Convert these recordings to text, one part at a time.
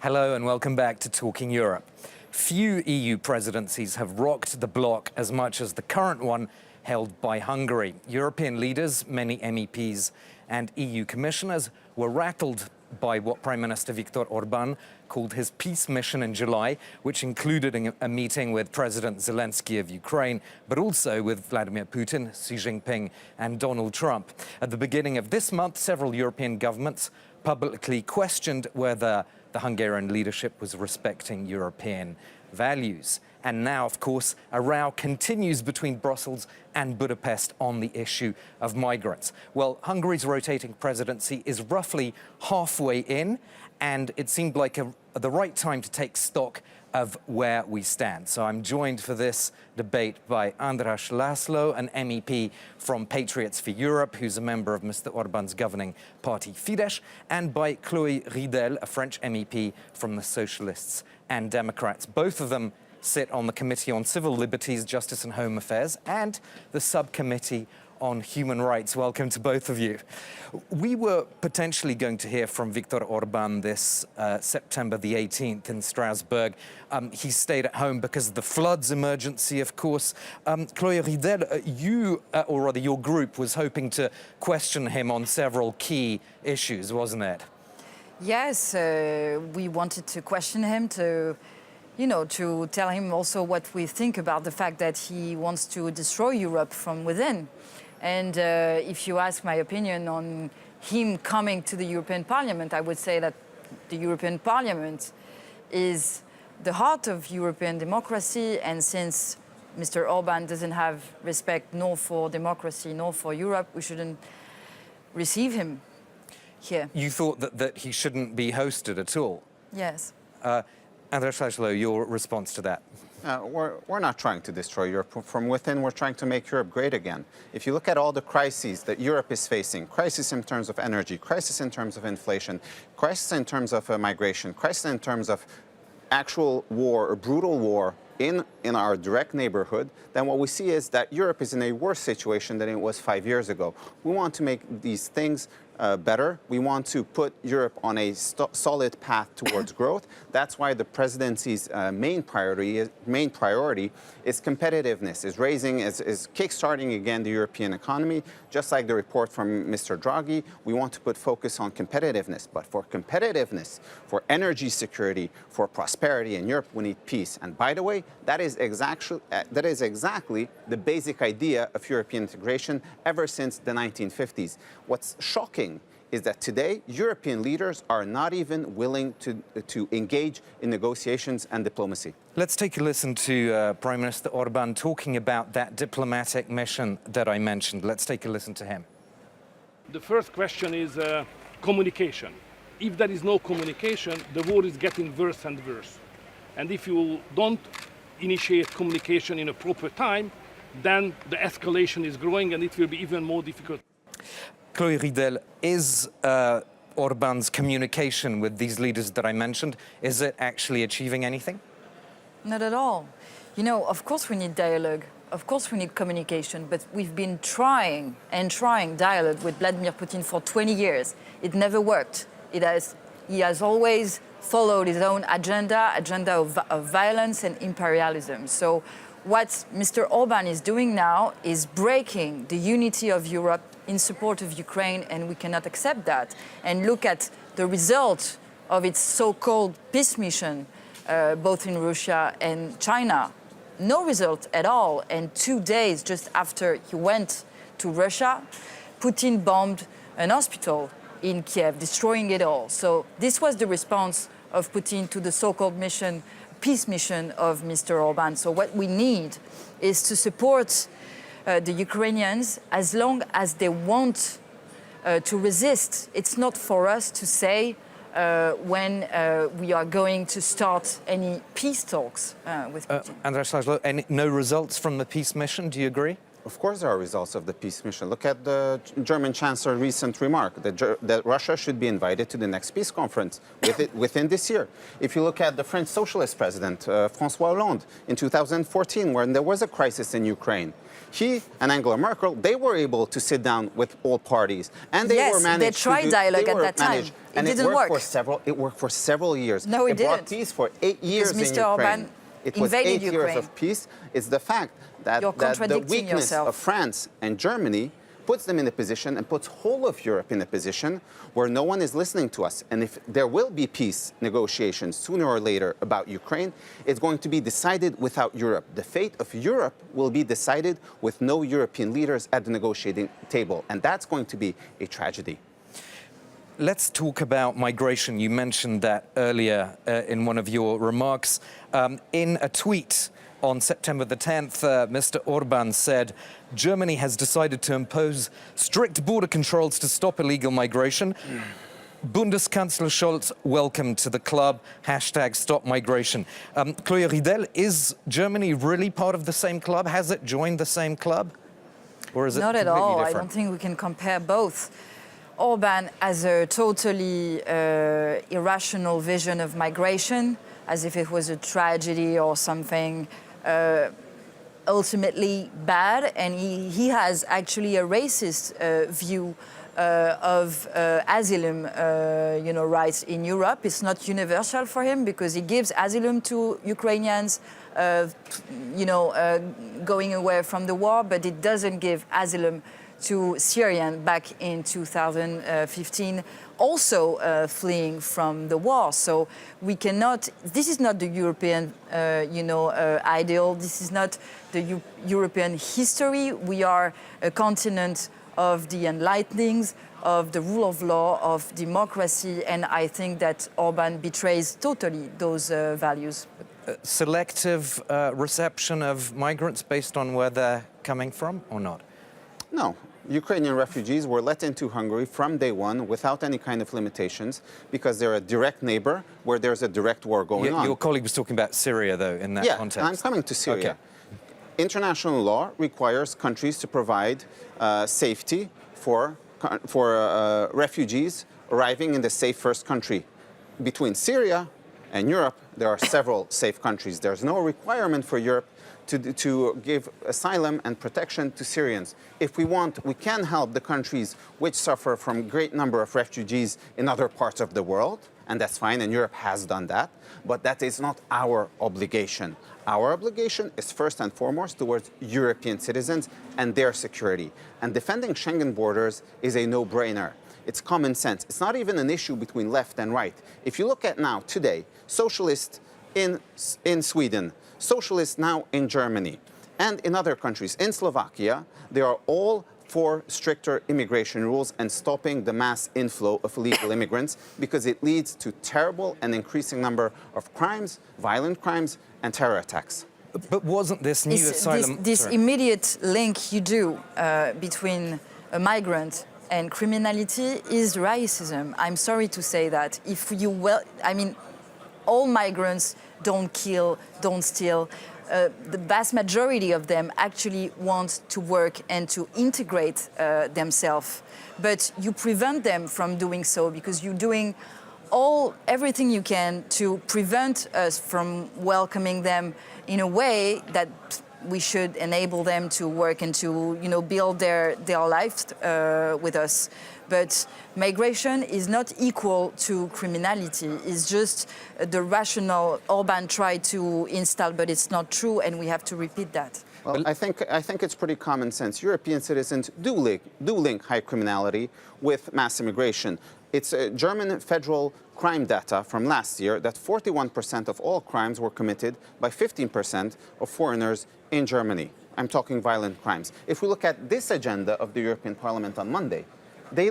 Hello and welcome back to Talking Europe. Few EU presidencies have rocked the bloc as much as the current one held by Hungary. European leaders, many MEPs and EU commissioners were rattled by what Prime Minister Viktor Orban called his peace mission in July, which included a meeting with President Zelensky of Ukraine, but also with Vladimir Putin, Xi Jinping and Donald Trump. At the beginning of this month, several European governments publicly questioned whether the Hungarian leadership was respecting European values. And now, of course, a row continues between Brussels and Budapest on the issue of migrants. Well, Hungary's rotating presidency is roughly halfway in, and it seemed like the right time to take stock of where we stand. So I'm joined for this debate by András László, an MEP from Patriots for Europe, who's a member of Mr. Orban's governing party Fidesz, and by Chloé Ridel, a French MEP from the Socialists and Democrats. Both of them sit on the Committee on Civil Liberties, Justice and Home Affairs and the Subcommittee on Human Rights. Welcome to both of you. We were potentially going to hear from Viktor Orban this September the 18th in Strasbourg. He stayed at home because of the floods emergency, of course. Chloé Ridel, you, or rather your group, was hoping to question him on several key issues, wasn't it? Yes, we wanted to question him, to tell him also what we think about the fact that he wants to destroy Europe from within. And if you ask my opinion on him coming to the European Parliament, I would say that the European Parliament is the heart of European democracy, and since Mr. Orban doesn't have respect nor for democracy nor for Europe, we shouldn't receive him here. You thought that he shouldn't be hosted at all? Yes. András László, your response to that? We're not trying to destroy Europe from within. We're trying to make Europe great again. If you look at all the crises that Europe is facing, crisis in terms of energy, crisis in terms of inflation, crisis in terms of migration, crisis in terms of actual war or brutal war in our direct neighborhood, then what we see is that Europe is in a worse situation than it was 5 years ago. We want to make these things better. We want to put Europe on a solid path towards growth. That's why the presidency's main priority is competitiveness, is kickstarting again the European economy. Just like the report from Mr. Draghi, we want to put focus on competitiveness. But for competitiveness, for energy security, for prosperity in Europe, we need peace. And by the way, that is exactly the basic idea of European integration ever since the 1950s. What's shocking is that today European leaders are not even willing to engage in negotiations and diplomacy. Let's take a listen to Prime Minister Orban talking about that diplomatic mission that I mentioned. Let's take a listen to him. The first question is communication. If there is no communication, the war is getting worse and worse. And if you don't initiate communication in a proper time, then the escalation is growing and it will be even more difficult. Chloé Ridel, is Orban's communication with these leaders that I mentioned, is it actually achieving anything? Not at all. Of course we need dialogue. Of course we need communication, but we've been trying dialogue with Vladimir Putin for 20 years. It never worked. He has always followed his own agenda of violence and imperialism. So what Mr. Orban is doing now is breaking the unity of Europe in support of Ukraine, and we cannot accept that. And look at the result of its so-called peace mission, both in Russia and China. No result at all. And 2 days just after he went to Russia, Putin bombed an hospital in Kiev, destroying it all. So this was the response of Putin to the so-called peace mission of Mr. Orban. So what we need is to support the Ukrainians as long as they want to resist. It's not for us to say when we are going to start any peace talks with Putin. András László, no results from the peace mission, do you agree? Of course there are results of the peace mission. Look at the German Chancellor's recent remark that Russia should be invited to the next peace conference within this year. If you look at the French socialist president, François Hollande, in 2014, when there was a crisis in Ukraine, he and Angela Merkel, they were able to sit down with all parties, and they were managed. They tried dialogue at that time. And it didn't work. It worked for several years. No, it didn't. Brought peace for 8 years in Mr. Ukraine. Orban It was 8 years Ukraine. of peace. It's the fact that the weakness of France and Germany puts them in a position and puts whole of Europe in a position where no one is listening to us. And if there will be peace negotiations sooner or later about Ukraine, it's going to be decided without Europe. The fate of Europe will be decided with no European leaders at the negotiating table. And that's going to be a tragedy. Let's talk about migration. You mentioned that earlier in one of your remarks. In a tweet on September the 10th, Mr. Orban said, Germany has decided to impose strict border controls to stop illegal migration. Bundeskanzler Scholz, welcome to the club. Hashtag stop migration. Chloé Ridel, is Germany really part of the same club? Has it joined the same club? Or is it Not at completely all. different? I don't think we can compare both. Orban has a totally irrational vision of migration, as if it was a tragedy or something ultimately bad, and he has actually a racist view of asylum rights in Europe. It's not universal for him because he gives asylum to Ukrainians going away from the war, but it doesn't give asylum to Syrians back in 2015, also fleeing from the war. So we cannot, this is not the European, ideal. This is not the European history. We are a continent of the enlightenings, of the rule of law, of democracy, and I think that Orban betrays totally those values. Selective reception of migrants based on where they're coming from or not? No. Ukrainian refugees were let into Hungary from day one without any kind of limitations because they're a direct neighbor where there's a direct war going on. Your colleague was talking about Syria, though, in that context. Yeah, I'm coming to Syria. Okay. International law requires countries to provide safety for refugees arriving in the safe first country. Between Syria and Europe, there are several safe countries. There's no requirement for Europe to give asylum and protection to Syrians. If we want, we can help the countries which suffer from a great number of refugees in other parts of the world, and that's fine, and Europe has done that, but that is not our obligation. Our obligation is first and foremost towards European citizens and their security. And defending Schengen borders is a no-brainer. It's common sense. It's not even an issue between left and right. If you look at now, today, socialists in Sweden, socialists now in Germany, and in other countries, in Slovakia, they are all for stricter immigration rules and stopping the mass inflow of illegal immigrants because it leads to terrible and increasing number of crimes, violent crimes, and terror attacks. But wasn't this new asylum... This immediate link you do between a migrant and criminality is racism. I'm sorry to say that. All migrants don't kill, don't steal. The vast majority of them actually want to work and to integrate themselves. But you prevent them from doing so because you're doing everything you can to prevent us from welcoming them in a way that we should enable them to work and to build their lives with us. But migration is not equal to criminality. It's just the rationale Orban tried to install, but it's not true, and we have to repeat that. Well, I think it's pretty common sense. European citizens do link high criminality with mass immigration. It's German federal crime data from last year that 41% of all crimes were committed by 15% of foreigners in Germany. I'm talking violent crimes. If we look at this agenda of the European Parliament on Monday, the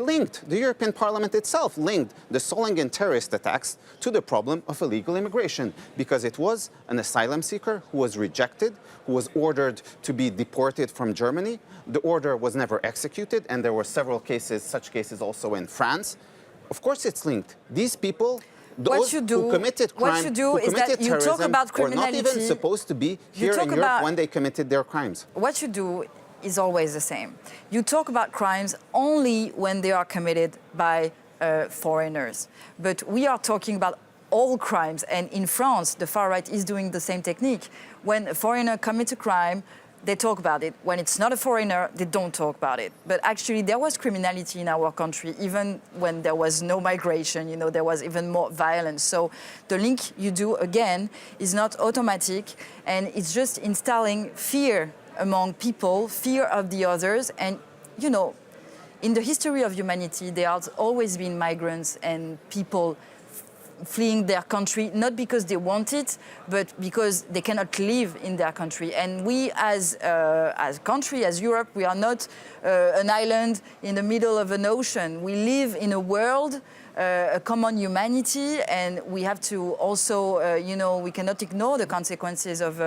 European Parliament itself linked the Solingen terrorist attacks to the problem of illegal immigration because it was an asylum seeker who was rejected, who was ordered to be deported from Germany. The order was never executed, and there were several cases, such cases also in France. Of course it's linked. These people, those who committed crime, who committed terrorism, were not even supposed to be here in Europe when they committed their crimes. What you do is always the same. You talk about crimes only when they are committed by foreigners. But we are talking about all crimes. And in France, the far right is doing the same technique. When a foreigner commits a crime, they talk about it. When it's not a foreigner, they don't talk about it. But actually, there was criminality in our country, even when there was no migration, you know, there was even more violence. So the link you do, again, is not automatic, and it's just installing fear among people, fear of the others. And, you know, in the history of humanity, there has always been migrants and people fleeing their country, not because they want it, but because they cannot live in their country. And we, as a country, as Europe, we are not an island in the middle of an ocean. We live in a world, a common humanity, and we have to also, you know, we cannot ignore the consequences of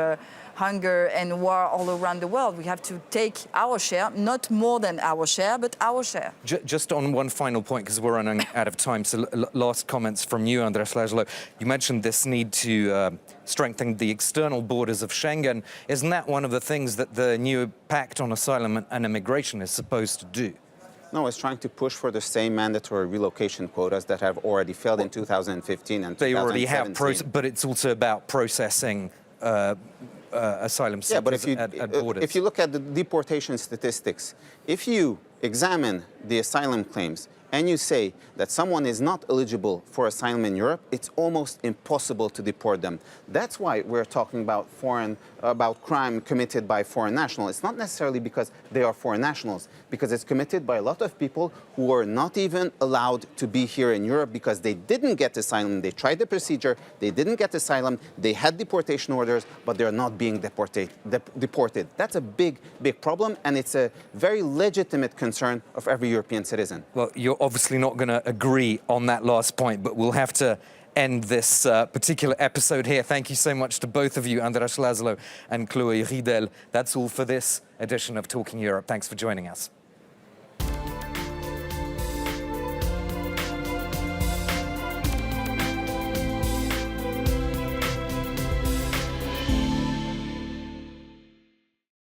hunger and war all around the world. We have to take our share, not more than our share, but our share. Just on one final point, because we're running out of time, so last comments from you, András László. You mentioned this need to strengthen the external borders of Schengen. Isn't that one of the things that the new Pact on Asylum and Immigration is supposed to do? No, it's trying to push for the same mandatory relocation quotas that have already failed in 2015 and 2017. They already have, but it's also about processing asylum seekers at borders. If you look at the deportation statistics, if you examine the asylum claims and you say that someone is not eligible for asylum in Europe, it's almost impossible to deport them. That's why we're talking about crime committed by foreign nationals. It's not necessarily because they are foreign nationals, because it's committed by a lot of people who are not even allowed to be here in Europe because they didn't get asylum. They tried the procedure, they didn't get asylum, they had deportation orders, but they're not being deported. That's a big, big problem, and it's a very legitimate concern of every European citizen. Well, you're obviously not going to agree on that last point, but we'll have to end this particular episode here. Thank you so much to both of you, András László and Chloé Ridel. That's all for this edition of Talking Europe. Thanks for joining us.